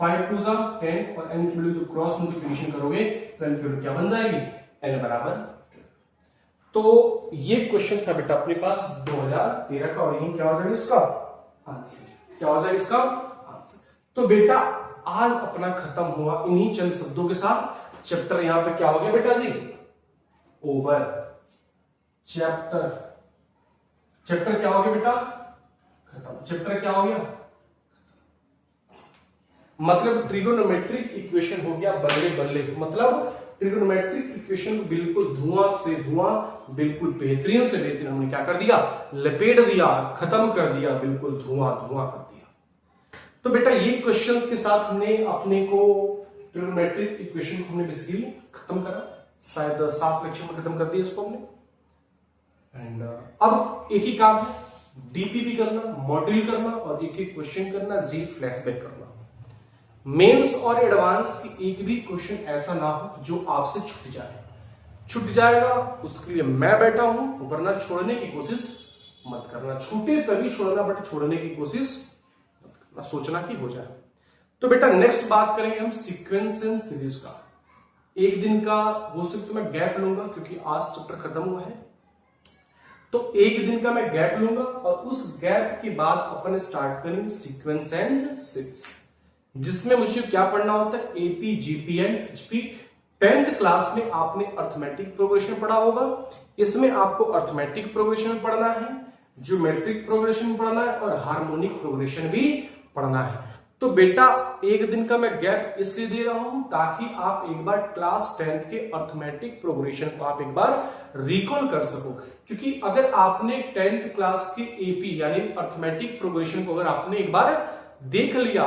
Speaker 1: 5 2 जा 10 और n की वैल्यू जो क्रॉस मल्टीप्लिकेशन करोगे तो n की वैल्यू क्या बन जाएगी n बराबर 12। तो ये क्वेश्चन था बेटा अपने पास 2013 का, और यही क्या हो जाएगा इसका आंसर, क्या हो जाएगा इसका आंसर। तो बेटा आज अपना खत्म हुआ इन्हीं चंद शब्दों के साथ, चैप्टर यहां पे क्या हो गया बेटा जी ओवर। चैप्टर क्या हो गया बेटा खत्म, चैप्टर क्या हो गया, मतलब ट्रिगोनोमेट्रिक इक्वेशन हो गया बल्ले बल्ले, मतलब ट्रिगोनोमेट्रिक इक्वेशन बिल्कुल धुआं से धुआं, बिल्कुल बेहतरीन से बेहतरीन हमने क्या कर दिया, लपेट दिया, खत्म कर दिया, बिल्कुल धुआं धुआं कर दिया। तो बेटा ये क्वेश्चन के साथ हमने अपने को ट्रिगोनोमेट्रिक इक्वेशन को हमने बेसिकली खत्म करा, शायद 7 लेक्चर में खत्म कर दिया इसको हमने। एंड अब एक ही काम है, डीपीपी करना, मॉड्यूल करना और एक एक क्वेश्चन करना, जी फ्लैशबैक करना। मेंस और एडवांस की एक भी क्वेश्चन ऐसा ना हो जो आपसे छूट जाए, छूट जाएगा उसके लिए मैं बैठा हूं, वरना छोड़ने की कोशिश मत करना, छूटे तभी छोड़ना, बट छोड़ने की कोशिश मत करना, सोचना कि हो जाए। तो बेटा नेक्स्ट बात करेंगे हम सीक्वेंस एंड सीरीज का। एक दिन का हो सकता तो मैं गैप लूंगा क्योंकि आज चैप्टर खत्म हुआ है, तो एक दिन का मैं गैप लूंगा और उस गैप के बाद अपन स्टार्ट करेंगे सीक्वेंस एंड सीरीज, जिसमें मुझे क्या पढ़ना होता है AP GP and HP. 10th class में आपने अर्थमेटिक प्रोग्रेशन पढ़ा होगा, इसमें आपको अर्थमेटिक प्रोग्रेशन पढ़ना है, ज्योमेट्रिक प्रोग्रेशन पढ़ना है और हार्मोनिक प्रोग्रेशन भी पढ़ना है। तो बेटा एक दिन का मैं गैप इसलिए दे रहा हूं ताकि आप एक बार क्लास 10th के अर्थमेटिक प्रोग्रेशन को आप एक बार रिकॉल कर सको, क्योंकि अगर आपने 10th क्लास के एपी यानी अर्थमेटिक प्रोग्रेशन को अगर आपने एक बार देख लिया,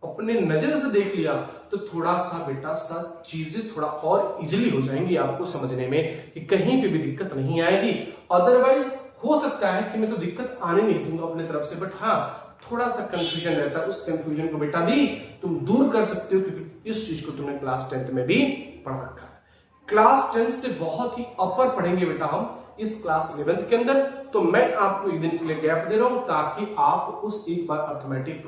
Speaker 1: अपने नजर से देख लिया, तो थोड़ा सा बेटा सा चीजें थोड़ा और इजीली हो जाएंगी आपको समझने में, कि कहीं पे भी दिक्कत नहीं आएगी। अदरवाइज हो सकता है कि मैं तो दिक्कत आने नहीं दूंगा अपने तरफ से, बट हाँ थोड़ा सा कंफ्यूजन रहता है, उस कंफ्यूजन को बेटा भी तुम दूर कर सकते हो, क्योंकि इस चीज को तुमने क्लास 10th में भी पढ़ रखा है। क्लास 10 से बहुत ही अपर पढ़ेंगे बेटा हम इस क्लास 11th के अंदर। तो मैं आपको एक दिन के लिए गैप दे रहा हूं ताकि आप उस एक बार अर्थमेटिक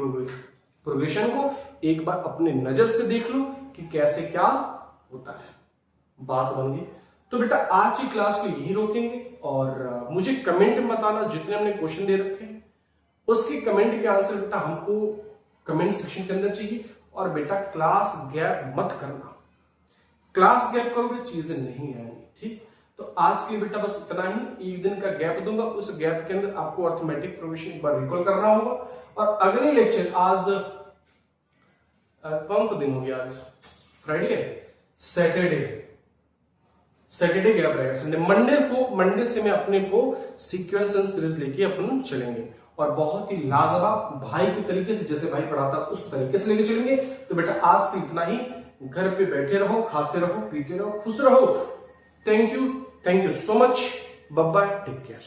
Speaker 1: प्रोग्रेशन को एक बार अपने नजर से देख लो कि कैसे क्या होता है। बात बन गई। तो बेटा आज की क्लास को यही रोकेंगे और मुझे कमेंट में बताना जितने हमने क्वेश्चन दे रखे हैं उसके कमेंट के आंसर बेटा हमको कमेंट सेक्शन के अंदर चाहिए। और बेटा क्लास गैप मत करना, क्लास गैप करोगे चीजें नहीं आएंगी, ठीक। तो आज के लिए बेटा बस इतना ही, एक दिन का गैप दूंगा, उस गैप के अंदर आपको अर्थमेटिक प्रोग्रेशन एक बार रिकॉल करना होगा। और अगले लेक्चर आज कौन सा दिन हो गया, आज फ्राइडे, सैटरडे गैप रहेगा, संडे, मंडे से मैं अपने को सीक्वेंस एंड सीरीज लेके अपन चलेंगे और बहुत ही लाजवाब भाई के तरीके से, जैसे भाई पढ़ाता उस तरीके से लेके चलेंगे। तो बेटा आज के इतना ही, घर पे बैठे रहो, खाते रहो, पीते रहो, खुश रहो। Thank you so much, bye bye, take care.